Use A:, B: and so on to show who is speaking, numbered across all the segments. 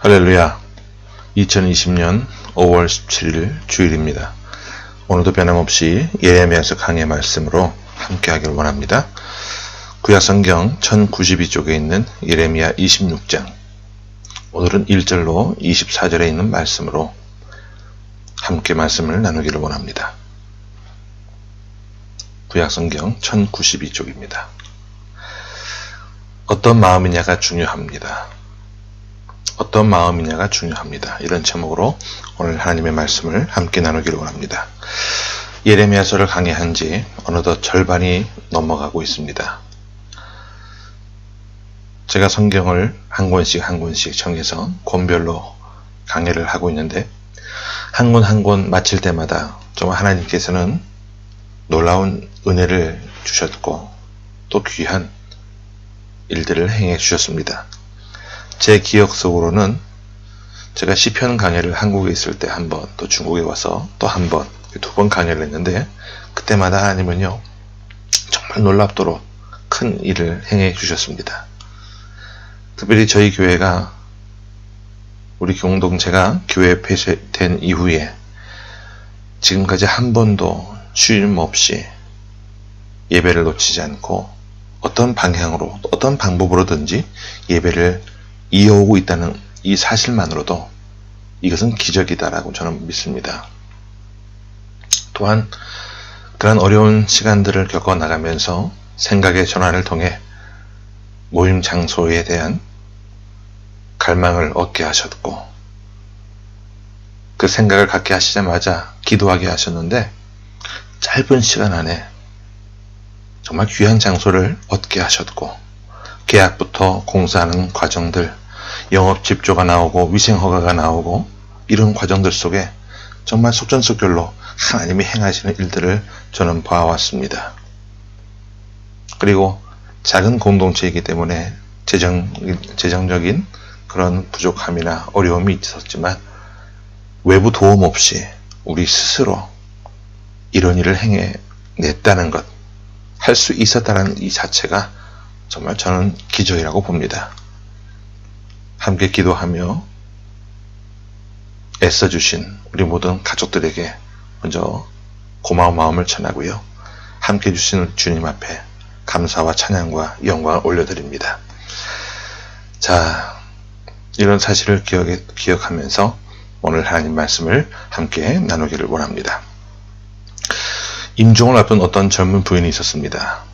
A: 할렐루야. 2020년 5월 17일 주일입니다. 오늘도 변함없이 예레미야서 강의 말씀으로 함께하길 원합니다. 구약성경 1092쪽에 있는 예레미야 26장, 오늘은 1절로 24절에 있는 말씀으로 함께 말씀을 나누기를 원합니다. 구약성경 1092쪽입니다. 어떤 마음이냐가 중요합니다. 어떤 마음이냐가 중요합니다. 이런 제목으로 오늘 하나님의 말씀을 함께 나누기를 원합니다. 예레미야서를 강의한 지 어느덧 절반이 넘어가고 있습니다. 제가 성경을 한 권씩 정해서 권별로 강의를 하고 있는데, 한 권 한 권 마칠 때마다 정말 하나님께서는 놀라운 은혜를 주셨고 또 귀한 일들을 행해 주셨습니다. 제 기억 속으로는 제가 시편 강의를 한국에 있을 때 한 번, 또 중국에 와서 또 한 번, 두 번 강의를 했는데, 그때마다 하나님은요 정말 놀랍도록 큰 일을 행해 주셨습니다. 특별히 저희 교회가, 우리 공동체가 교회 폐쇄된 이후에 지금까지 한 번도 쉼 없이 예배를 놓치지 않고 어떤 방향으로, 어떤 방법으로든지 예배를 이어오고 있다는 이 사실만으로도 이것은 기적이다라고 저는 믿습니다. 또한 그런 어려운 시간들을 겪어나가면서 생각의 전환을 통해 모임 장소에 대한 갈망을 얻게 하셨고, 그 생각을 갖게 하시자마자 기도하게 하셨는데, 짧은 시간 안에 정말 귀한 장소를 얻게 하셨고, 계약부터 공사하는 과정들, 영업 집조가 나오고 위생허가가 나오고, 이런 과정들 속에 정말 속전속결로 하나님이 행하시는 일들을 저는 봐왔습니다. 그리고 작은 공동체이기 때문에 재정적인 그런 부족함이나 어려움이 있었지만 외부 도움 없이 우리 스스로 이런 일을 해냈다는 것, 할 수 있었다는 이 자체가 정말 저는 기적이라고 봅니다. 함께 기도하며 애써주신 우리 모든 가족들에게 먼저 고마운 마음을 전하고요, 함께 해주신 주님 앞에 감사와 찬양과 영광을 올려드립니다. 자, 이런 사실을 기억하면서 오늘 하나님 말씀을 함께 나누기를 원합니다. 임종을 앞둔 어떤 젊은 부인이 있었습니다.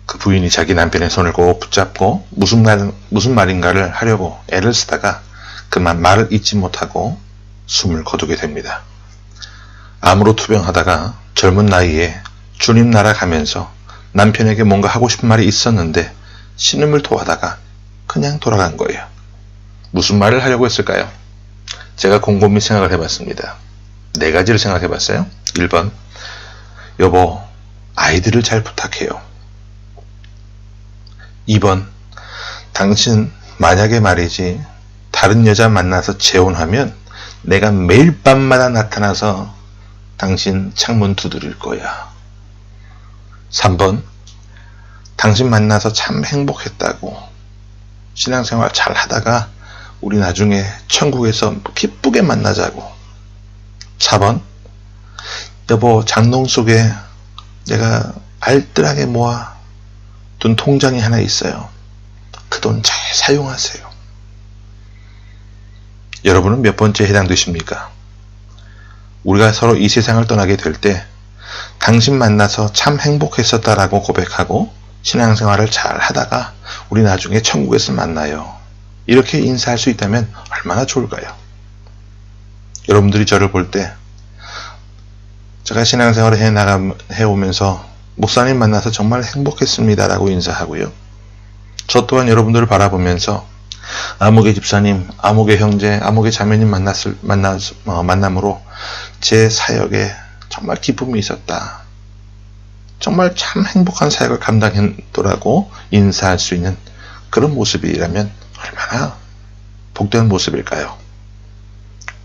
A: 그 부인이 자기 남편의 손을 꼭 붙잡고 무슨 말인가를 하려고 애를 쓰다가 그만 말을 잇지 못하고 숨을 거두게 됩니다. 암으로 투병하다가 젊은 나이에 주님 나라 가면서 남편에게 뭔가 하고 싶은 말이 있었는데 신음을 토하다가 그냥 돌아간 거예요. 무슨 말을 하려고 했을까요? 제가 곰곰이 생각을 해봤습니다. 4가지를 생각해봤어요. 1번, 여보, 아이들을 잘 부탁해요. 2번, 당신 만약에 말이지 다른 여자 만나서 재혼하면 내가 매일 밤마다 나타나서 당신 창문 두드릴 거야. 3번, 당신 만나서 참 행복했다고, 신앙생활 잘 하다가 우리 나중에 천국에서 기쁘게 만나자고. 4번, 여보, 장롱 속에 내가 알뜰하게 모아 둔 통장이 하나 있어요. 그 돈 잘 사용하세요. 여러분은 몇 번째에 해당되십니까? 우리가 서로 이 세상을 떠나게 될 때 당신 만나서 참 행복했었다라고 고백하고 신앙생활을 잘 하다가 우리 나중에 천국에서 만나요, 이렇게 인사할 수 있다면 얼마나 좋을까요? 여러분들이 저를 볼 때 제가 신앙생활을 해오면서 목사님 만나서 정말 행복했습니다 라고 인사하고요, 저 또한 여러분들을 바라보면서 아무개 집사님, 아무개 형제, 아무개 자매님 만남으로 제 사역에 정말 기쁨이 있었다, 정말 참 행복한 사역을 감당했더라고 인사할 수 있는 그런 모습이라면 얼마나 복된 모습일까요?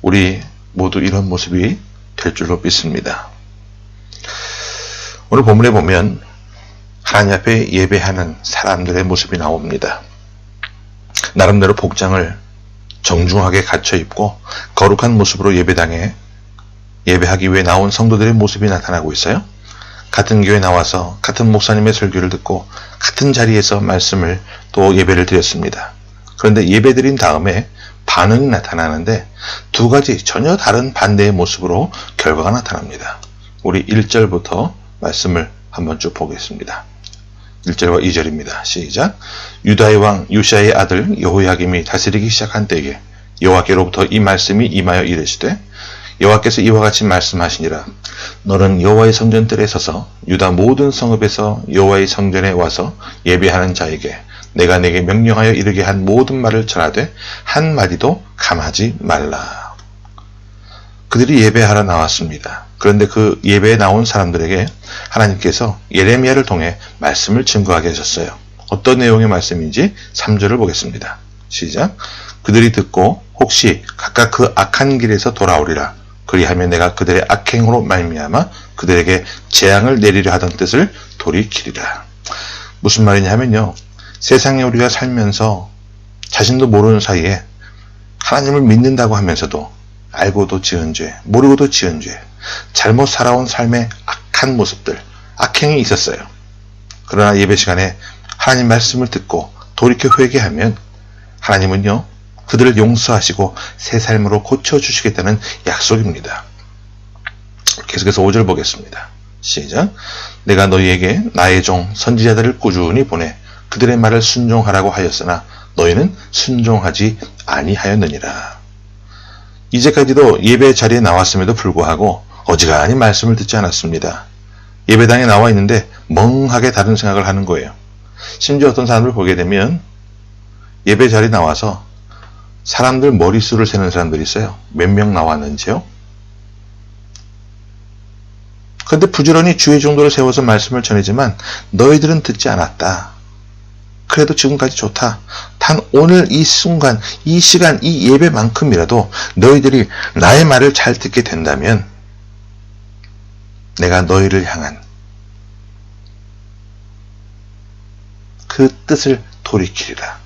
A: 우리 모두 이런 모습이 될 줄로 믿습니다. 오늘 본문에 보면 하나님 앞에 예배하는 사람들의 모습이 나옵니다. 나름대로 복장을 정중하게 갇혀 입고 거룩한 모습으로 예배당에 예배하기 위해 나온 성도들의 모습이 나타나고 있어요. 같은 교회 나와서 같은 목사님의 설교를 듣고 같은 자리에서 말씀을 또 예배를 드렸습니다. 그런데 예배 드린 다음에 반응이 나타나는데 두 가지 전혀 다른 반대의 모습으로 결과가 나타납니다. 우리 1절부터 말씀을 한번 쭉 보겠습니다. 1절과 2절입니다. 시작. 유다의 왕 요시야의 아들 여호야김이 다스리기 시작한 때에 여호와께로부터 이 말씀이 임하여 이르시되 여호와께서 이와 같이 말씀하시니라. 너는 여호와의 성전뜰에 서서 유다 모든 성읍에서 여호와의 성전에 와서 예배하는 자에게 내가 내게 명령하여 이르게 한 모든 말을 전하되 한마디도 감하지 말라. 그들이 예배하러 나왔습니다. 그런데 그 예배에 나온 사람들에게 하나님께서 예레미야를 통해 말씀을 증거하게 하셨어요. 어떤 내용의 말씀인지 3절을 보겠습니다. 시작. 그들이 듣고 혹시 각각 그 악한 길에서 돌아오리라. 그리하면 내가 그들의 악행으로 말미암아 그들에게 재앙을 내리려 하던 뜻을 돌이키리라. 무슨 말이냐 하면요. 세상에 우리가 살면서 자신도 모르는 사이에 하나님을 믿는다고 하면서도 알고도 지은 죄, 모르고도 지은 죄, 잘못 살아온 삶의 악한 모습들, 악행이 있었어요. 그러나 예배 시간에 하나님 말씀을 듣고 돌이켜 회개하면 하나님은요, 그들을 용서하시고 새 삶으로 고쳐주시겠다는 약속입니다. 계속해서 5절 보겠습니다. 시작. 내가 너희에게 나의 종 선지자들을 꾸준히 보내 그들의 말을 순종하라고 하였으나 너희는 순종하지 아니하였느니라. 이제까지도 예배 자리에 나왔음에도 불구하고 어지간히 말씀을 듣지 않았습니다. 예배당에 나와 있는데 멍하게 다른 생각을 하는 거예요. 심지어 어떤 사람을 보게 되면 예배 자리에 나와서 사람들 머릿수를 세는 사람들이 있어요. 몇 명 나왔는지요? 그런데 부지런히 주의 정도를 세워서 말씀을 전하지만 너희들은 듣지 않았다. 그래도 지금까지 좋다. 단 오늘 이 순간, 이 시간, 이 예배만큼이라도 너희들이 나의 말을 잘 듣게 된다면 내가 너희를 향한 그 뜻을 돌이키리라.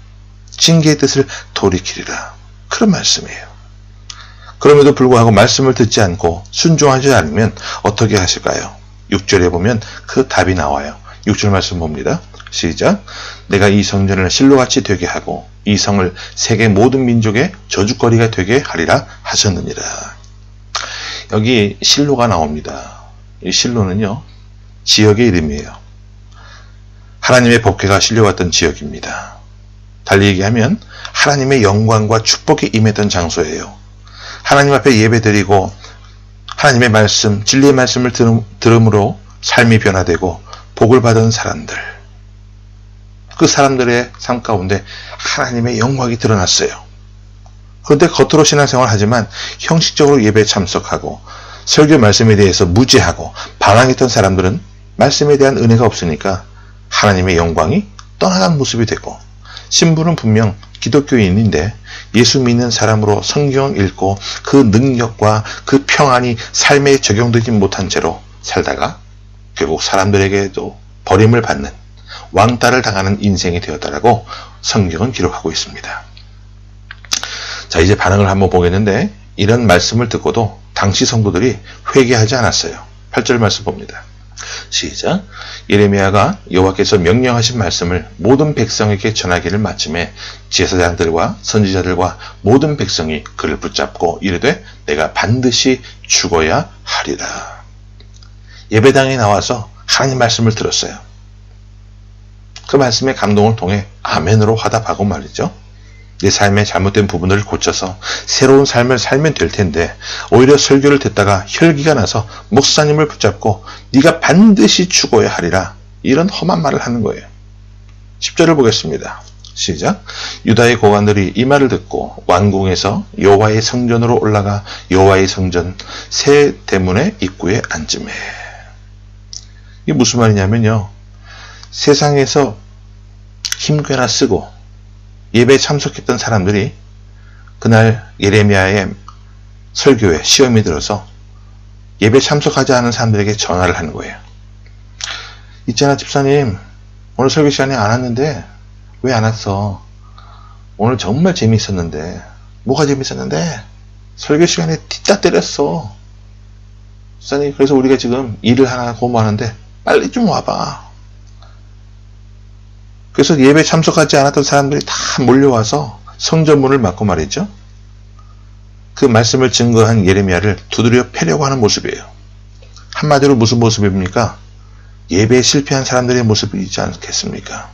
A: 징계의 뜻을 돌이키리라. 그런 말씀이에요. 그럼에도 불구하고 말씀을 듣지 않고 순종하지 않으면 어떻게 하실까요? 6절에 보면 그 답이 나와요. 6절 말씀 봅니다. 시작. 내가 이 성전을 실로같이 되게 하고 이 성을 세계 모든 민족의 저주거리가 되게 하리라 하셨느니라. 여기 실로가 나옵니다. 이 실로는요, 지역의 이름이에요. 하나님의 법궤가 실려왔던 지역입니다. 달리 얘기하면 하나님의 영광과 축복이 임했던 장소예요. 하나님 앞에 예배드리고 하나님의 말씀, 진리의 말씀을 들음으로 삶이 변화되고 복을 받은 사람들, 그 사람들의 삶 가운데 하나님의 영광이 드러났어요. 그런데 겉으로 신앙생활을 하지만 형식적으로 예배에 참석하고 설교 말씀에 대해서 무지하고 반항했던 사람들은 말씀에 대한 은혜가 없으니까 하나님의 영광이 떠나간 모습이 되고, 신부는 분명 기독교인인데 예수 믿는 사람으로 성경을 읽고 그 능력과 그 평안이 삶에 적용되지 못한 채로 살다가 결국 사람들에게도 버림을 받는 왕따를 당하는 인생이 되었다라고 성경은 기록하고 있습니다. 자, 이제 반응을 한번 보겠는데 이런 말씀을 듣고도 당시 성도들이 회개하지 않았어요. 8절 말씀 봅니다. 시작. 예레미야가 여호와께서 명령하신 말씀을 모든 백성에게 전하기를 마침에 제사장들과 선지자들과 모든 백성이 그를 붙잡고 이르되 내가 반드시 죽어야 하리라. 예배당에 나와서 하나님 말씀을 들었어요. 그 말씀의 감동을 통해 아멘으로 화답하고 말이죠. 내 삶의 잘못된 부분을 고쳐서 새로운 삶을 살면 될 텐데 오히려 설교를 듣다가 혈기가 나서 목사님을 붙잡고 네가 반드시 죽어야 하리라, 이런 험한 말을 하는 거예요. 10절을 보겠습니다. 시작. 유다의 고관들이 이 말을 듣고 왕궁에서 여호와의 성전으로 올라가 여호와의 성전 새 대문의 입구에 앉으매. 이게 무슨 말이냐면요, 세상에서 힘괴나 쓰고 예배에 참석했던 사람들이 그날 예레미야의 설교에 시험이 들어서 예배 참석하지 않은 사람들에게 전화를 하는 거예요. 있잖아 집사님, 오늘 설교 시간에 안 왔는데 왜 안 왔어? 오늘 정말 재미있었는데 뭐가 재밌었는데 설교 시간에 뒷다 때렸어. 목사님, 그래서 우리가 지금 일을 하나 고무하는데 빨리 좀 와봐. 그래서 예배 참석하지 않았던 사람들이 다 몰려와서 성전문을 막고 말이죠. 그 말씀을 증거한 예레미야를 두드려 패려고 하는 모습이에요. 한마디로 무슨 모습입니까? 예배에 실패한 사람들의 모습이지 않겠습니까?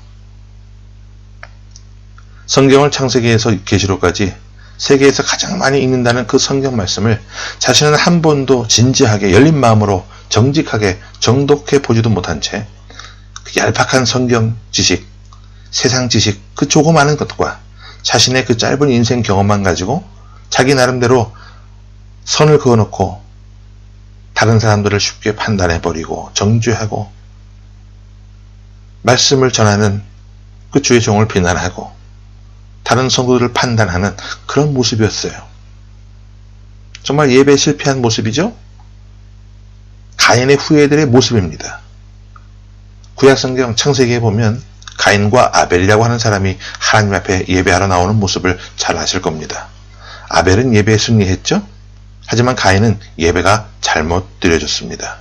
A: 성경을 창세기에서 계시록까지 세계에서 가장 많이 읽는다는 그 성경 말씀을 자신은 한 번도 진지하게 열린 마음으로 정직하게 정독해 보지도 못한 채 그 얄팍한 성경 지식, 세상 지식, 그 조그마한 것과 자신의 그 짧은 인생 경험만 가지고 자기 나름대로 선을 그어놓고 다른 사람들을 쉽게 판단해버리고 정죄하고 말씀을 전하는 그 주의 종을 비난하고 다른 성도들을 판단하는 그런 모습이었어요. 정말 예배에 실패한 모습이죠. 가인의 후예들의 모습입니다. 구약성경 창세기에 보면 가인과 아벨이라고 하는 사람이 하나님 앞에 예배하러 나오는 모습을 잘 아실 겁니다. 아벨은 예배에 승리했죠. 하지만 가인은 예배가 잘못 드려졌습니다.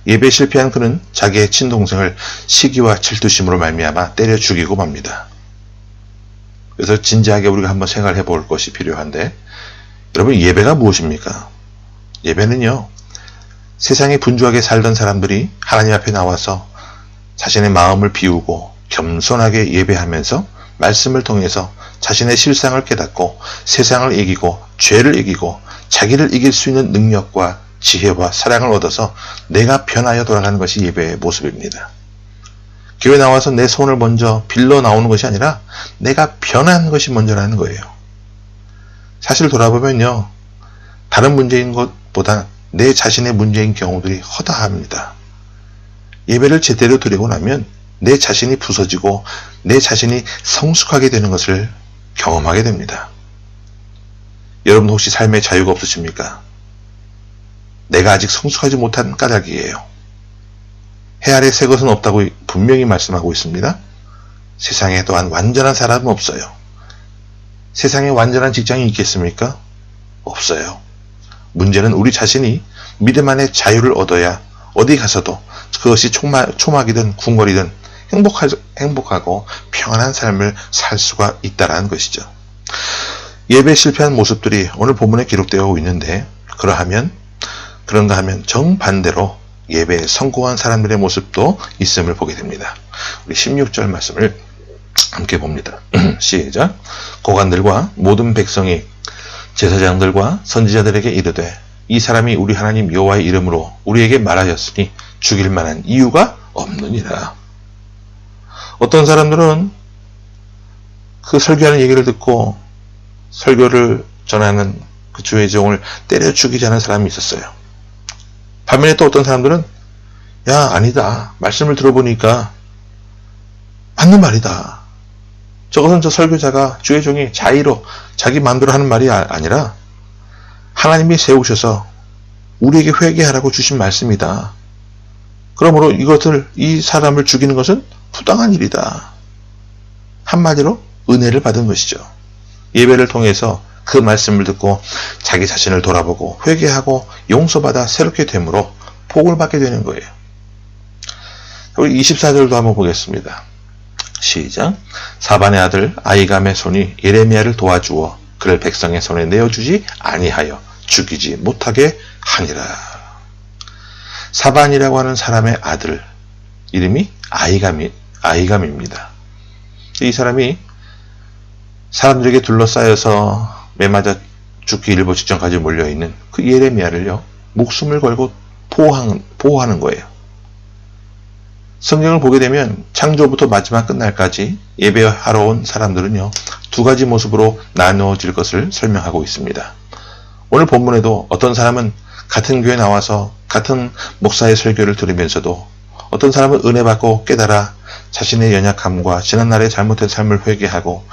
A: 예배에 실패한 그는 자기의 친동생을 시기와 질투심으로 말미암아 때려 죽이고 맙니다. 그래서 진지하게 우리가 한번 생각해 볼 것이 필요한데, 여러분, 예배가 무엇입니까? 예배는요, 세상에 분주하게 살던 사람들이 하나님 앞에 나와서 자신의 마음을 비우고 겸손하게 예배하면서 말씀을 통해서 자신의 실상을 깨닫고 세상을 이기고 죄를 이기고 자기를 이길 수 있는 능력과 지혜와 사랑을 얻어서 내가 변하여 돌아가는 것이 예배의 모습입니다. 교회 나와서 내 손을 먼저 빌러 나오는 것이 아니라 내가 변한 것이 먼저라는 거예요. 사실 돌아보면요, 다른 문제인 것보다 내 자신의 문제인 경우들이 허다합니다. 예배를 제대로 드리고 나면 내 자신이 부서지고 내 자신이 성숙하게 되는 것을 경험하게 됩니다. 여러분 혹시 삶의 자유가 없으십니까? 내가 아직 성숙하지 못한 까닭이에요. 해 아래 새 것은 없다고 분명히 말씀하고 있습니다. 세상에 또한 완전한 사람은 없어요. 세상에 완전한 직장이 있겠습니까? 없어요. 문제는 우리 자신이 믿음 안에 자유를 얻어야 어디 가서도 그것이 초막이든 궁궐이든 행복하고 평안한 삶을 살 수가 있다는 것이죠. 예배에 실패한 모습들이 오늘 본문에 기록되어 있는데, 그런가 하면 정반대로 예배에 성공한 사람들의 모습도 있음을 보게 됩니다. 우리 16절 말씀을 함께 봅니다. 시작. 고관들과 모든 백성이 제사장들과 선지자들에게 이르되, 이 사람이 우리 하나님 여호와의 이름으로 우리에게 말하였으니 죽일 만한 이유가 없느니라. 어떤 사람들은 그 설교하는 얘기를 듣고 설교를 전하는 그 주의 종을 때려 죽이자는 사람이 있었어요. 반면에 또 어떤 사람들은, 야, 아니다, 말씀을 들어보니까 맞는 말이다. 저것은 저 설교자가, 주의 종이 자의로 자기 마음대로 하는 말이 아니라 하나님이 세우셔서 우리에게 회개하라고 주신 말씀이다. 그러므로 이 사람을 죽이는 것은 부당한 일이다. 한마디로 은혜를 받은 것이죠. 예배를 통해서 그 말씀을 듣고 자기 자신을 돌아보고 회개하고 용서받아 새롭게 됨으로 복을 받게 되는 거예요. 우리 24절도 한번 보겠습니다. 시작. 사반의 아들 아히감의 손이 예레미야를 도와주어 그를 백성의 손에 내어주지 아니하여 죽이지 못하게 하니라. 사반이라고 하는 사람의 아들 이름이 아히감입니다. 이 사람이 사람들에게 둘러싸여서 매맞아 죽기 일보 직전까지 몰려있는 그 예레미야를요, 목숨을 걸고 보호하는 거예요. 성경을 보게 되면 창조부터 마지막 끝날까지 예배하러 온 사람들은요, 두 가지 모습으로 나누어질 것을 설명하고 있습니다. 오늘 본문에도 어떤 사람은 같은 교회에 나와서 같은 목사의 설교를 들으면서도 어떤 사람은 은혜 받고 깨달아 자신의 연약함과 지난날의 잘못된 삶을 회개하고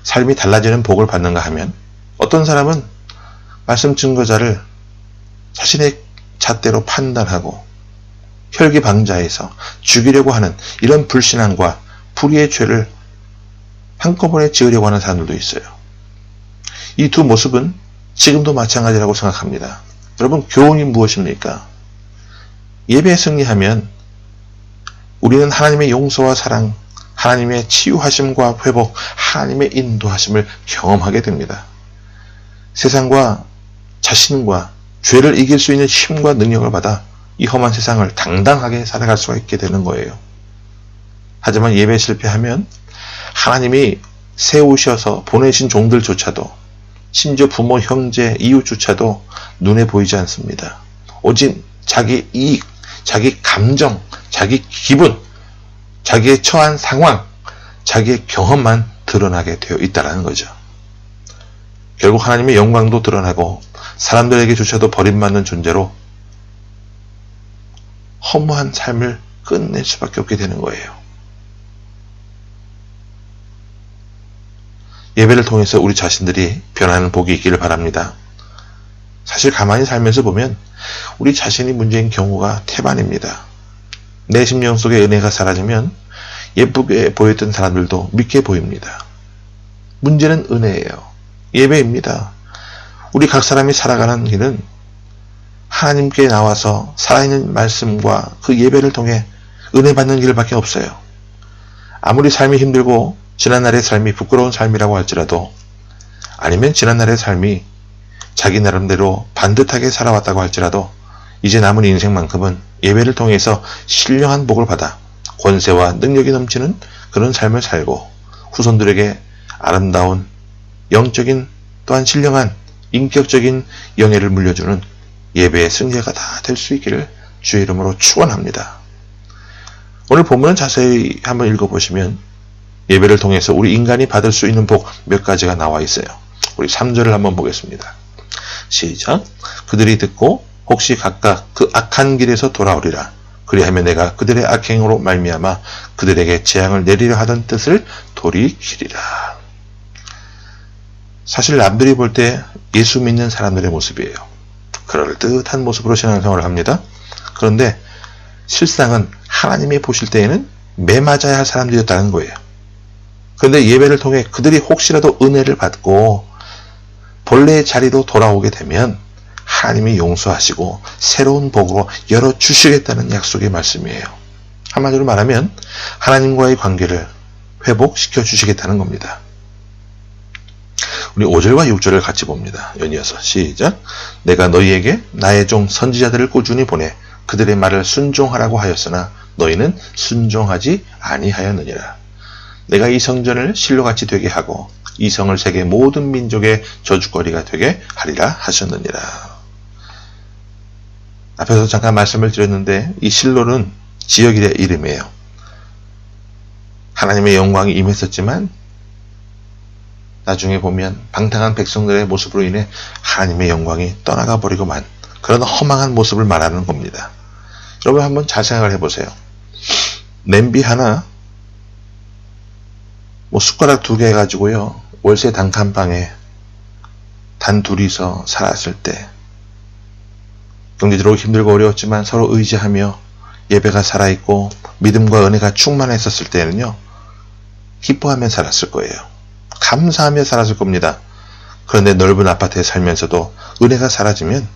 A: 삶이 달라지는 복을 받는가 하면, 어떤 사람은 말씀 증거자를 자신의 잣대로 판단하고 혈기방자해서 죽이려고 하는 이런 불신앙과 불의의 죄를 한꺼번에 지으려고 하는 사람들도 있어요. 이 두 모습은 지금도 마찬가지라고 생각합니다. 여러분, 교훈이 무엇입니까? 예배에 승리하면 우리는 하나님의 용서와 사랑, 하나님의 치유하심과 회복, 하나님의 인도하심을 경험하게 됩니다. 세상과 자신과 죄를 이길 수 있는 힘과 능력을 받아 이 험한 세상을 당당하게 살아갈 수가 있게 되는 거예요. 하지만 예배에 실패하면 하나님이 세우셔서 보내신 종들조차도, 심지어 부모, 형제, 이웃조차도 눈에 보이지 않습니다. 오직 자기 이익, 자기 감정, 자기 기분, 자기의 처한 상황, 자기의 경험만 드러나게 되어 있다는 거죠. 결국 하나님의 영광도 드러나고 사람들에게조차도 버림받는 존재로 허무한 삶을 끝낼 수밖에 없게 되는 거예요. 예배를 통해서 우리 자신들이 변하는 복이 있기를 바랍니다. 사실 가만히 살면서 보면 우리 자신이 문제인 경우가 태반입니다. 내 심령 속의 은혜가 사라지면 예쁘게 보였던 사람들도 믿게 보입니다. 문제는 은혜예요. 예배입니다. 우리 각 사람이 살아가는 길은 하나님께 나와서 살아있는 말씀과 그 예배를 통해 은혜 받는 길밖에 없어요. 아무리 삶이 힘들고 지난날의 삶이 부끄러운 삶이라고 할지라도, 아니면 지난날의 삶이 자기 나름대로 반듯하게 살아왔다고 할지라도, 이제 남은 인생만큼은 예배를 통해서 신령한 복을 받아 권세와 능력이 넘치는 그런 삶을 살고 후손들에게 아름다운 영적인 또한 신령한 인격적인 영예를 물려주는 예배의 승리가 다 될 수 있기를 주의 이름으로 축원합니다. 오늘 본문을 자세히 한번 읽어보시면 예배를 통해서 우리 인간이 받을 수 있는 복 몇 가지가 나와 있어요. 우리 3절을 한번 보겠습니다. 시작. 그들이 듣고 혹시 각각 그 악한 길에서 돌아오리라. 그리하면 내가 그들의 악행으로 말미암아 그들에게 재앙을 내리려 하던 뜻을 돌이키리라. 사실 남들이 볼 때 예수 믿는 사람들의 모습이에요. 그럴듯한 모습으로 신앙생활을 합니다. 그런데 실상은 하나님이 보실 때에는 매맞아야 할 사람들이었다는 거예요. 그런데 예배를 통해 그들이 혹시라도 은혜를 받고 본래의 자리로 돌아오게 되면 하나님이 용서하시고 새로운 복으로 열어주시겠다는 약속의 말씀이에요. 한마디로 말하면 하나님과의 관계를 회복시켜 주시겠다는 겁니다. 우리 5절과 6절을 같이 봅니다. 연이어서 시작. 내가 너희에게 나의 종 선지자들을 꾸준히 보내 그들의 말을 순종하라고 하였으나 너희는 순종하지 아니하였느니라. 내가 이 성전을 실로같이 되게 하고 이 성을 세계 모든 민족의 저주거리가 되게 하리라 하셨느니라. 앞에서 잠깐 말씀을 드렸는데 이 실로는 지역의 이름이에요. 하나님의 영광이 임했었지만 나중에 보면 방탕한 백성들의 모습으로 인해 하나님의 영광이 떠나가 버리고만 그런 허망한 모습을 말하는 겁니다. 여러분 한번 잘 생각을 해보세요. 냄비 하나 숟가락 2개 해가지고요 월세 단칸방에 단 둘이서 살았을 때 경제적으로 힘들고 어려웠지만 서로 의지하며 예배가 살아있고 믿음과 은혜가 충만했었을 때는요 기뻐하며 살았을 거예요. 감사하며 살았을 겁니다. 그런데 넓은 아파트에 살면서도 은혜가 사라지면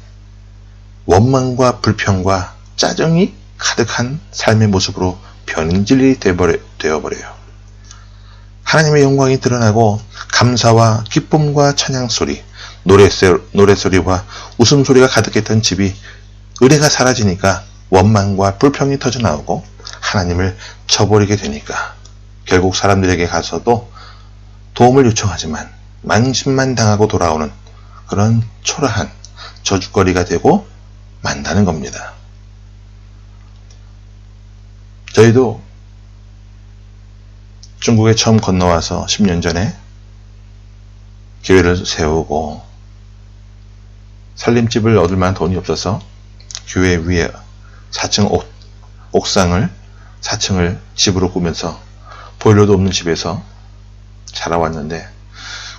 A: 원망과 불평과 짜증이 가득한 삶의 모습으로 변질이 되어버려요. 하나님의 영광이 드러나고 감사와 기쁨과 찬양소리, 노래소리와 웃음소리가 가득했던 집이 은혜가 사라지니까 원망과 불평이 터져나오고 하나님을 저버리게 되니까 결국 사람들에게 가서도 도움을 요청하지만 망신만 당하고 돌아오는 그런 초라한 저주거리가 되고 만다는 겁니다. 저희도 중국에 처음 건너와서 10년 전에 교회를 세우고 살림집을 얻을 만한 돈이 없어서 교회 위에 4층 옥상을 4층을 집으로 꾸면서 보일러도 없는 집에서 자라왔는데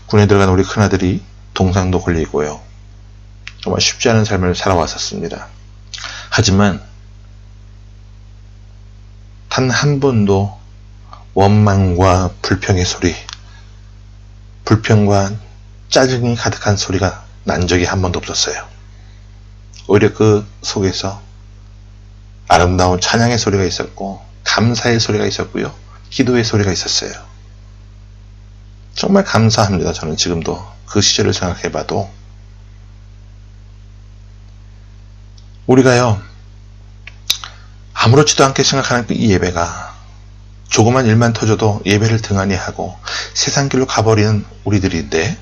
A: 군에 들어간 우리 큰아들이 동상도 걸리고요. 정말 쉽지 않은 삶을 살아왔었습니다. 하지만 단 한 번도 원망과 불평의 소리, 불평과 짜증이 가득한 소리가 난 적이 한 번도 없었어요. 오히려 그 속에서 아름다운 찬양의 소리가 있었고 감사의 소리가 있었고요. 기도의 소리가 있었어요. 정말 감사합니다. 저는 지금도 그 시절을 생각해봐도 우리가요 아무렇지도 않게 생각하는 그 이 예배가 조그만 일만 터져도 예배를 등한히 하고 세상 길로 가버리는 우리들인데,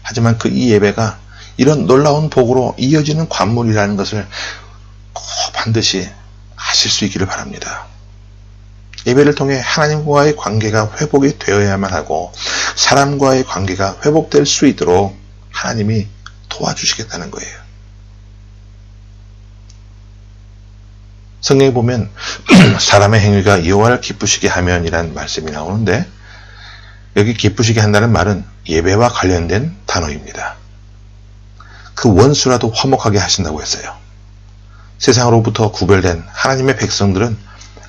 A: 하지만 그 이 예배가 이런 놀라운 복으로 이어지는 관문이라는 것을 꼭 반드시 아실 수 있기를 바랍니다. 예배를 통해 하나님과의 관계가 회복이 되어야만 하고 사람과의 관계가 회복될 수 있도록 하나님이 도와주시겠다는 거예요. 성경에 보면 사람의 행위가 여호와를 기쁘시게 하면이라는 말씀이 나오는데, 여기 기쁘시게 한다는 말은 예배와 관련된 단어입니다. 그 원수라도 화목하게 하신다고 했어요. 세상으로부터 구별된 하나님의 백성들은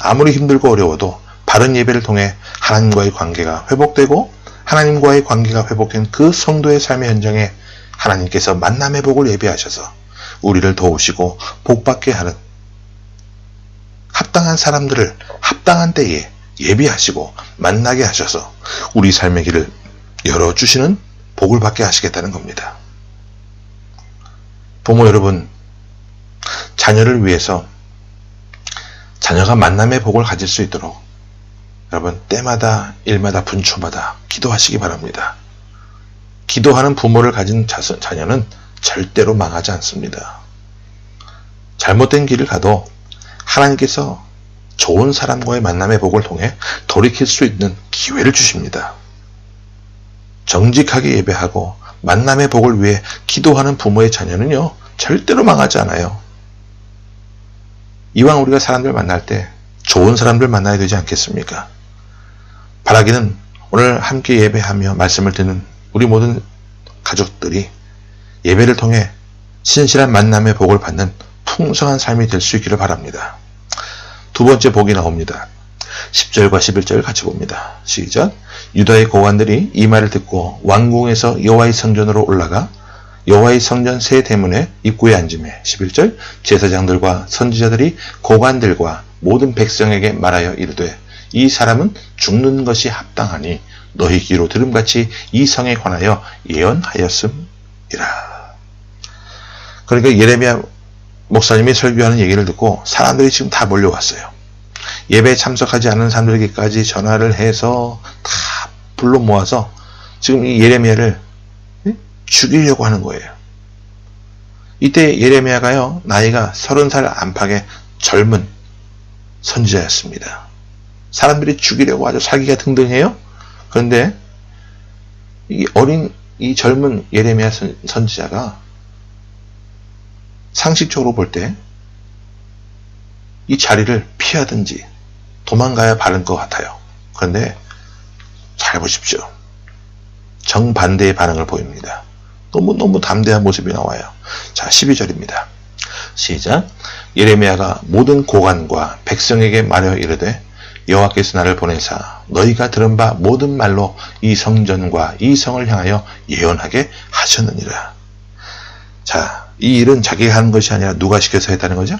A: 아무리 힘들고 어려워도 바른 예배를 통해 하나님과의 관계가 회복되고, 하나님과의 관계가 회복된 그 성도의 삶의 현장에 하나님께서 만남의 복을 예배하셔서 우리를 도우시고 복받게 하는, 합당한 사람들을 합당한 때에 예비하시고 만나게 하셔서 우리 삶의 길을 열어주시는 복을 받게 하시겠다는 겁니다. 부모 여러분, 자녀를 위해서 자녀가 만남의 복을 가질 수 있도록 여러분 때마다 일마다 분초마다 기도하시기 바랍니다. 기도하는 부모를 가진 자녀는 절대로 망하지 않습니다. 잘못된 길을 가도 하나님께서 좋은 사람과의 만남의 복을 통해 돌이킬 수 있는 기회를 주십니다. 정직하게 예배하고 만남의 복을 위해 기도하는 부모의 자녀는요 절대로 망하지 않아요. 이왕 우리가 사람들 만날 때 좋은 사람들 만나야 되지 않겠습니까? 바라기는 오늘 함께 예배하며 말씀을 듣는 우리 모든 가족들이 예배를 통해 신실한 만남의 복을 받는 풍성한 삶이 될 수 있기를 바랍니다. 두 번째 복이 나옵니다. 10절과 11절 같이 봅니다. 시작. 유다의 고관들이 이 말을 듣고 왕궁에서 여호와의 성전으로 올라가 여호와의 성전 세 대문에 입구에 앉으매. 11절. 제사장들과 선지자들이 고관들과 모든 백성에게 말하여 이르되 이 사람은 죽는 것이 합당하니 너희 귀로 들음같이 이 성에 관하여 예언하였음이라. 그러니까 예레미야 목사님이 설교하는 얘기를 듣고 사람들이 지금 다 몰려왔어요. 예배에 참석하지 않은 사람들에게까지 전화를 해서 다 불러 모아서 지금 이 예레미야를 죽이려고 하는 거예요. 이때 예레미야가요 나이가 30살 안팎의 젊은 선지자였습니다. 사람들이 죽이려고 아주 사기가 등등해요. 그런데 이 어린 이 젊은 예레미야 선지자가 상식적으로 볼 때 이 자리를 피하든지 도망가야 바른 것 같아요. 그런데 잘 보십시오. 정반대의 반응을 보입니다. 너무 담대한 모습이 나와요. 자, 12절입니다. 시작. 예레미야가 모든 고관과 백성에게 말하여 이르되 여호와께서 나를 보내사 너희가 들은 바 모든 말로 이 성전과 이 성을 향하여 예언하게 하셨느니라. 자, 이 일은 자기가 하는 것이 아니라 누가 시켜서 했다는 거죠?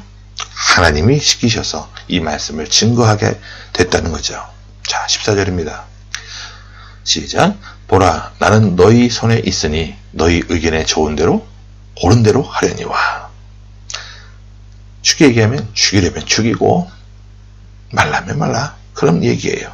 A: 하나님이 시키셔서 이 말씀을 증거하게 됐다는 거죠. 자, 14절입니다. 시작. 보라, 나는 너희 손에 있으니 너희 의견에 좋은 대로 옳은 대로 하려니와. 쉽게 얘기하면 죽이려면 죽이고 말라면 말라, 그런 얘기예요.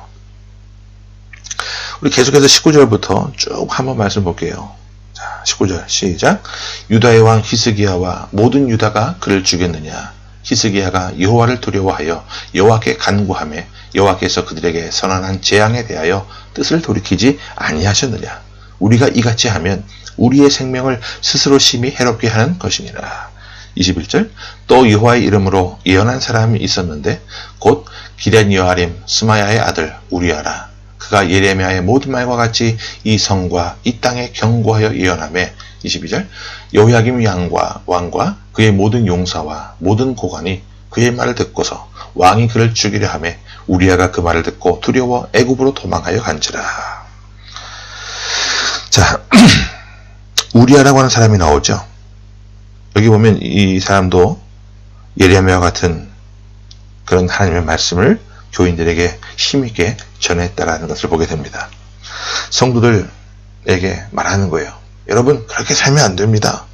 A: 우리 계속해서 19절부터 쭉 한번 말씀 볼게요. 자, 19절 시작. 유다의 왕 히스기야와 모든 유다가 그를 죽였느냐. 히스기야가 여호와를 두려워하여 여호와께 간구하며 여호와께서 그들에게 선언한 재앙에 대하여 뜻을 돌이키지 아니하셨느냐. 우리가 이같이 하면 우리의 생명을 스스로 심히 해롭게 하는 것이니라. 21절. 또 여호와의 이름으로 예언한 사람이 있었는데 곧 기럇 여아림 스마야의 아들 우리아라. 그가 예레미야의 모든 말과 같이 이 성과 이 땅에 경고하여 예언하며. 22절. 여호야김 왕과 그의 모든 용사와 모든 고관이 그의 말을 듣고서 왕이 그를 죽이려 하며 우리아가 그 말을 듣고 두려워 애굽으로 도망하여 간지라. 자, 우리아라고 하는 사람이 나오죠. 여기 보면 이 사람도 예레미야와 같은 그런 하나님의 말씀을 교인들에게 힘있게 전했다라는 것을 보게 됩니다. 성도들에게 말하는 거예요. 여러분 그렇게 살면 안 됩니다.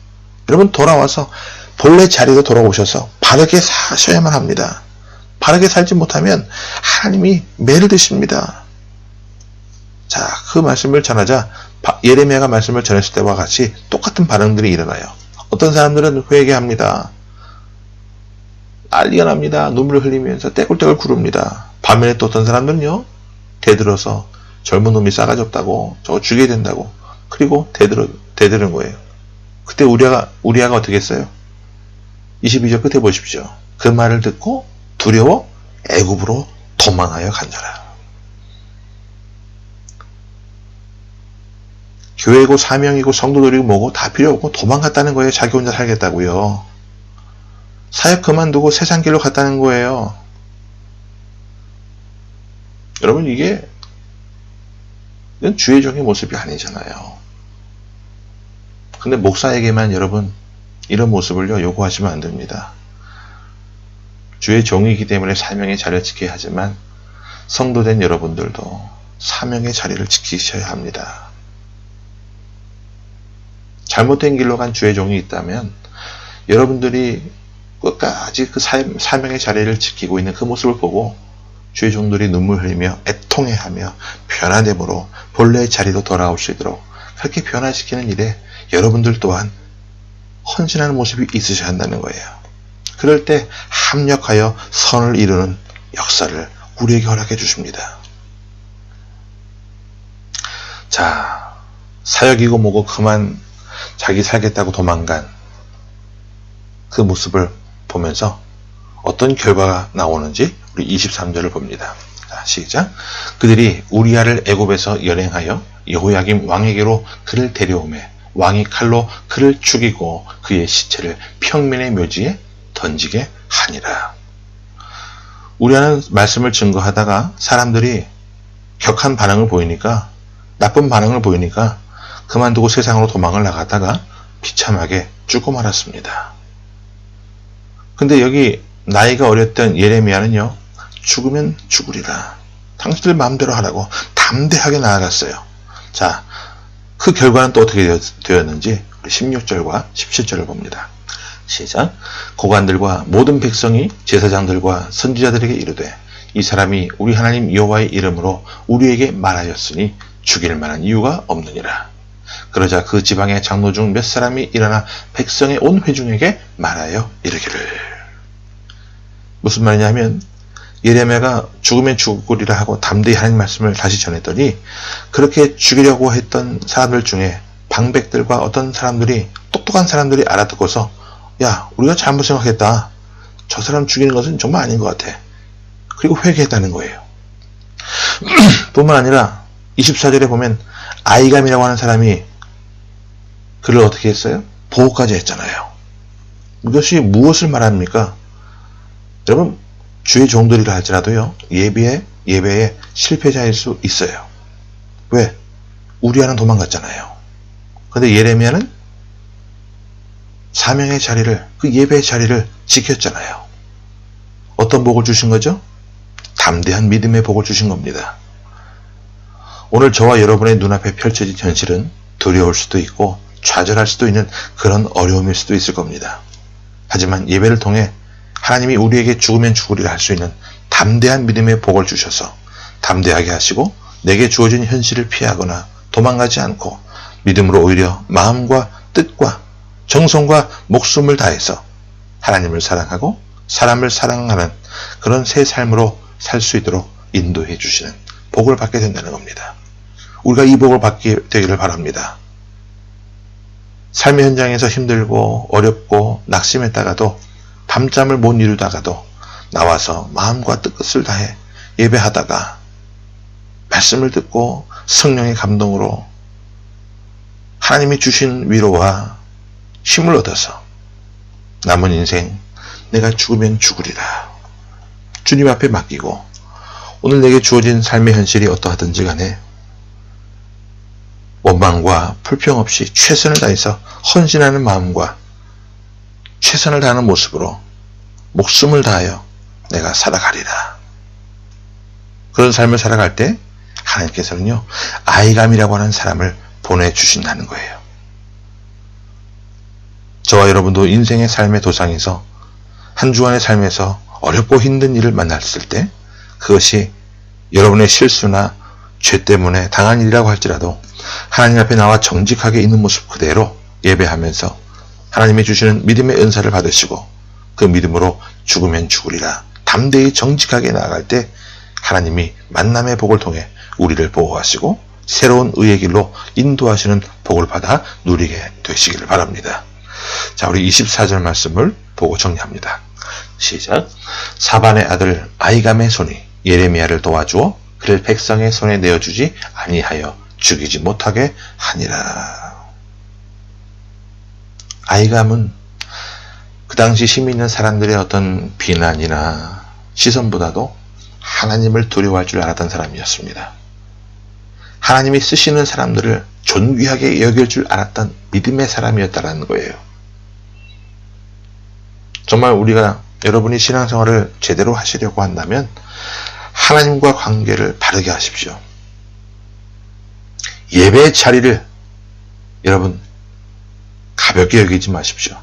A: 여러분 돌아와서 본래 자리로 돌아오셔서 바르게 사셔야만 합니다. 바르게 살지 못하면 하나님이 매를 드십니다. 자, 그 말씀을 전하자 예레미야가 말씀을 전했을 때와 같이 똑같은 반응들이 일어나요. 어떤 사람들은 회개합니다. 난리가 납니다. 눈물을 흘리면서 떼굴떼굴 구릅니다. 반면에 또 어떤 사람들은요, 대들어서 젊은 놈이 싸가지 없다고 저거 죽여야 된다고 그리고 대드는 거예요. 그때 우리아가 어떻게 했어요? 22절 끝에 보십시오. 그 말을 듣고 두려워 애굽으로 도망하여 간다라. 교회고 사명이고 성도들이고 뭐고 다 필요 없고 도망갔다는 거예요. 자기 혼자 살겠다고요. 사역 그만두고 세상 길로 갔다는 거예요. 여러분 이건 주의 종의 모습이 아니잖아요. 근데 목사에게만 여러분 이런 모습을요 요구하시면 안 됩니다. 주의 종이기 때문에 사명의 자리를 지켜야 하지만 성도된 여러분들도 사명의 자리를 지키셔야 합니다. 잘못된 길로 간 주의 종이 있다면 여러분들이 끝까지 그 사명의 자리를 지키고 있는 그 모습을 보고 주의 종들이 눈물 흘리며 애통해하며 변화됨으로 본래의 자리로 돌아올 수 있도록 그렇게 변화시키는 일에 여러분들 또한 헌신하는 모습이 있으셔야 한다는 거예요. 그럴 때 합력하여 선을 이루는 역사를 우리에게 허락해 주십니다. 자, 사역이고 뭐고 그만 자기 살겠다고 도망간 그 모습을 보면서 어떤 결과가 나오는지 우리 23절을 봅니다. 자, 시작. 그들이 우리아를 애굽에서 연행하여 여호야김 왕에게로 그를 데려오매 왕이 칼로 그를 죽이고 그의 시체를 평민의 묘지에 던지게 하니라. 우리아는 말씀을 증거하다가 사람들이 격한 반응을 보이니까 나쁜 반응을 보이니까 그만두고 세상으로 도망을 나갔다가 비참하게 죽고 말았습니다. 근데 여기 나이가 어렸던 예레미야는요, 죽으면 죽으리라. 당신들 마음대로 하라고 담대하게 나아갔어요. 자, 그 결과는 또 어떻게 되었는지 우리 16절과 17절을 봅니다. 시작. 고관들과 모든 백성이 제사장들과 선지자들에게 이르되 이 사람이 우리 하나님 여호와의 이름으로 우리에게 말하였으니 죽일 만한 이유가 없느니라. 그러자 그 지방의 장로 중 몇 사람이 일어나 백성의 온 회중에게 말하여 이르기를. 무슨 말이냐면 예레미야가 죽으면 죽으리라 하고 담대히 하나님 말씀을 다시 전했더니 그렇게 죽이려고 했던 사람들 중에 방백들과 어떤 사람들이 똑똑한 사람들이 알아듣고서 야, 우리가 잘못 생각했다. 저 사람 죽이는 것은 정말 아닌 것 같아. 그리고 회개했다는 거예요. 뿐만 아니라 24절에 보면 아이감이라고 하는 사람이 그를 어떻게 했어요? 보호까지 했잖아요. 이것이 무엇을 말합니까? 여러분, 주의 종들이라 할지라도요, 예배에 실패자일 수 있어요. 왜? 우리아는 도망갔잖아요. 근데 예레미야는 사명의 자리를, 그 예배의 자리를 지켰잖아요. 어떤 복을 주신 거죠? 담대한 믿음의 복을 주신 겁니다. 오늘 저와 여러분의 눈앞에 펼쳐진 현실은 두려울 수도 있고 좌절할 수도 있는 그런 어려움일 수도 있을 겁니다. 하지만 예배를 통해 하나님이 우리에게 죽으면 죽으리라 할 수 있는 담대한 믿음의 복을 주셔서 담대하게 하시고 내게 주어진 현실을 피하거나 도망가지 않고 믿음으로 오히려 마음과 뜻과 정성과 목숨을 다해서 하나님을 사랑하고 사람을 사랑하는 그런 새 삶으로 살 수 있도록 인도해 주시는 복을 받게 된다는 겁니다. 우리가 이 복을 받게 되기를 바랍니다. 삶의 현장에서 힘들고 어렵고 낙심했다가도 밤잠을 못 이루다가도 나와서 마음과 뜻을 다해 예배하다가 말씀을 듣고 성령의 감동으로 하나님이 주신 위로와 힘을 얻어서 남은 인생 내가 죽으면 죽으리라. 주님 앞에 맡기고 오늘 내게 주어진 삶의 현실이 어떠하든지 간에 원망과 불평 없이 최선을 다해서 헌신하는 마음과 최선을 다하는 모습으로 목숨을 다하여 내가 살아가리라. 그런 삶을 살아갈 때 하나님께서는요, 아이감이라고 하는 사람을 보내주신다는 거예요. 저와 여러분도 인생의 삶의 도상에서 한 주간의 삶에서 어렵고 힘든 일을 만났을 때 그것이 여러분의 실수나 죄 때문에 당한 일이라고 할지라도 하나님 앞에 나와 정직하게 있는 모습 그대로 예배하면서 하나님이 주시는 믿음의 은사를 받으시고 그 믿음으로 죽으면 죽으리라 담대히 정직하게 나아갈 때 하나님이 만남의 복을 통해 우리를 보호하시고 새로운 의의 길로 인도하시는 복을 받아 누리게 되시기를 바랍니다. 자, 우리 24절 말씀을 보고 정리합니다. 시작. 사반의 아들 아히감의 손이 예레미야를 도와주어 그를 백성의 손에 내어주지 아니하여 죽이지 못하게 하니라. 아히감은 그 당시 힘 있는 사람들의 어떤 비난이나 시선보다도 하나님을 두려워할 줄 알았던 사람이었습니다. 하나님이 쓰시는 사람들을 존귀하게 여길 줄 알았던 믿음의 사람이었다는 거예요. 정말 우리가 여러분이 신앙생활을 제대로 하시려고 한다면 하나님과 관계를 바르게 하십시오. 예배의 자리를 여러분 가볍게 여기지 마십시오.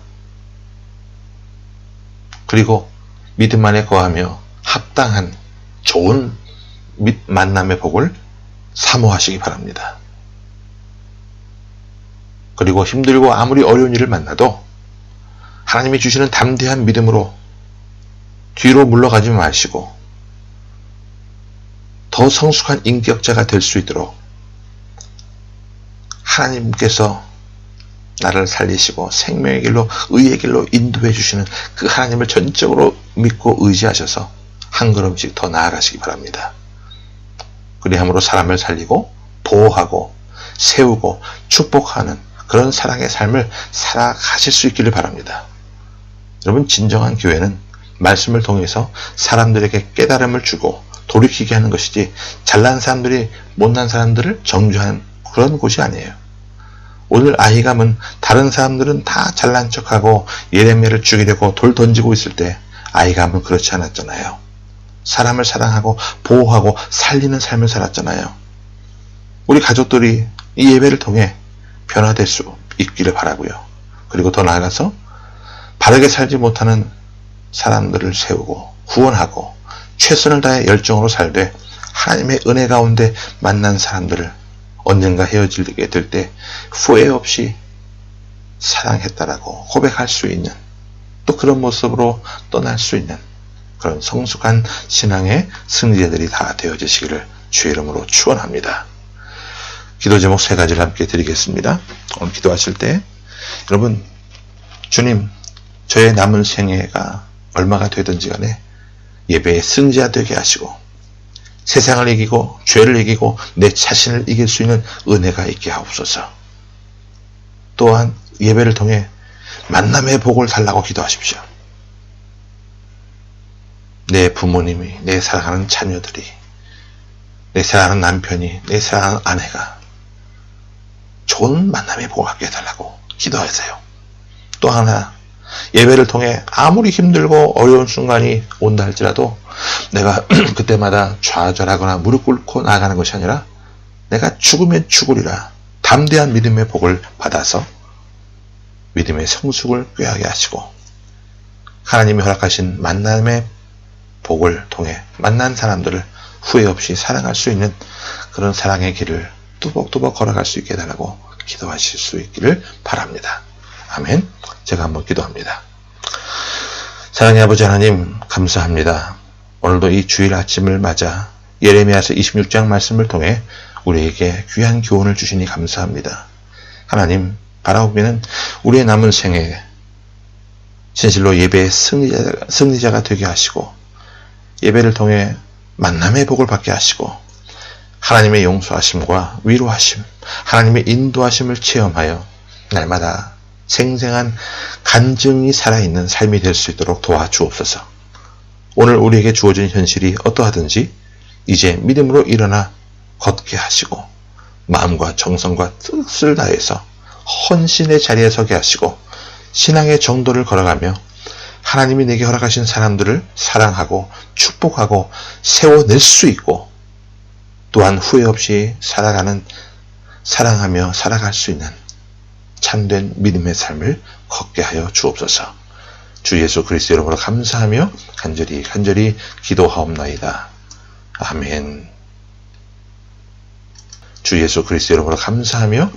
A: 그리고 믿음 안에 거하며 합당한 좋은 만남의 복을 사모하시기 바랍니다. 그리고 힘들고 아무리 어려운 일을 만나도 하나님이 주시는 담대한 믿음으로 뒤로 물러가지 마시고 더 성숙한 인격자가 될 수 있도록 하나님께서 나를 살리시고 생명의 길로 의의 길로 인도해 주시는 그 하나님을 전적으로 믿고 의지하셔서 한 걸음씩 더 나아가시기 바랍니다. 그리함으로 사람을 살리고 보호하고 세우고 축복하는 그런 사랑의 삶을 살아가실 수 있기를 바랍니다. 여러분, 진정한 교회는 말씀을 통해서 사람들에게 깨달음을 주고 돌이키게 하는 것이지 잘난 사람들이 못난 사람들을 정죄하는 그런 곳이 아니에요. 오늘 아히감은 다른 사람들은 다 잘난 척하고 예레미야를 죽이려고 돌 던지고 있을 때 아히감은 그렇지 않았잖아요. 사람을 사랑하고 보호하고 살리는 삶을 살았잖아요. 우리 가족들이 이 예배를 통해 변화될 수 있기를 바라고요. 그리고 더 나아가서 바르게 살지 못하는 사람들을 세우고 구원하고 최선을 다해 열정으로 살되 하나님의 은혜 가운데 만난 사람들을 언젠가 헤어지게 될 때 후회 없이 사랑했다라고 고백할 수 있는, 또 그런 모습으로 떠날 수 있는 그런 성숙한 신앙의 승리자들이 다 되어지시기를 주의 이름으로 축원합니다. 기도 제목 3가지를 함께 드리겠습니다. 오늘 기도하실 때 여러분, 주님, 저의 남은 생애가 얼마가 되든지 간에 예배의 승자 되게 하시고 세상을 이기고 죄를 이기고 내 자신을 이길 수 있는 은혜가 있게 하옵소서. 또한 예배를 통해 만남의 복을 달라고 기도하십시오. 내 부모님이, 내 사랑하는 자녀들이, 내 사랑하는 남편이, 내 사랑하는 아내가 좋은 만남의 복을 갖게 해달라고 기도하세요. 또 하나, 예배를 통해 아무리 힘들고 어려운 순간이 온다 할지라도 내가 그때마다 좌절하거나 무릎 꿇고 나아가는 것이 아니라 내가 죽으면 죽으리라 담대한 믿음의 복을 받아서 믿음의 성숙을 꾀하게 하시고 하나님이 허락하신 만남의 복을 통해 만난 사람들을 후회 없이 사랑할 수 있는 그런 사랑의 길을 뚜벅뚜벅 걸어갈 수 있게 해달라고 기도하실 수 있기를 바랍니다. 아멘. 제가 한번 기도합니다. 사랑의 아버지 하나님, 감사합니다. 오늘도 이 주일 아침을 맞아 예레미야서 26장 말씀을 통해 우리에게 귀한 교훈을 주시니 감사합니다. 하나님, 바라보면 우리의 남은 생에 진실로 예배의 승리자가 되게 하시고 예배를 통해 만남의 복을 받게 하시고 하나님의 용서하심과 위로하심, 하나님의 인도하심을 체험하여 날마다 생생한 간증이 살아있는 삶이 될 수 있도록 도와주옵소서. 오늘 우리에게 주어진 현실이 어떠하든지 이제 믿음으로 일어나 걷게 하시고 마음과 정성과 뜻을 다해서 헌신의 자리에 서게 하시고 신앙의 정도를 걸어가며 하나님이 내게 허락하신 사람들을 사랑하고 축복하고 세워낼 수 있고 또한 후회 없이 사랑하며 살아갈 수 있는 참된 믿음의 삶을 걷게 하여 주옵소서. 주 예수 그리스도 이름으로 감사하며 간절히 기도하옵나이다. 아멘. 주 예수 그리스도 이름으로 감사하며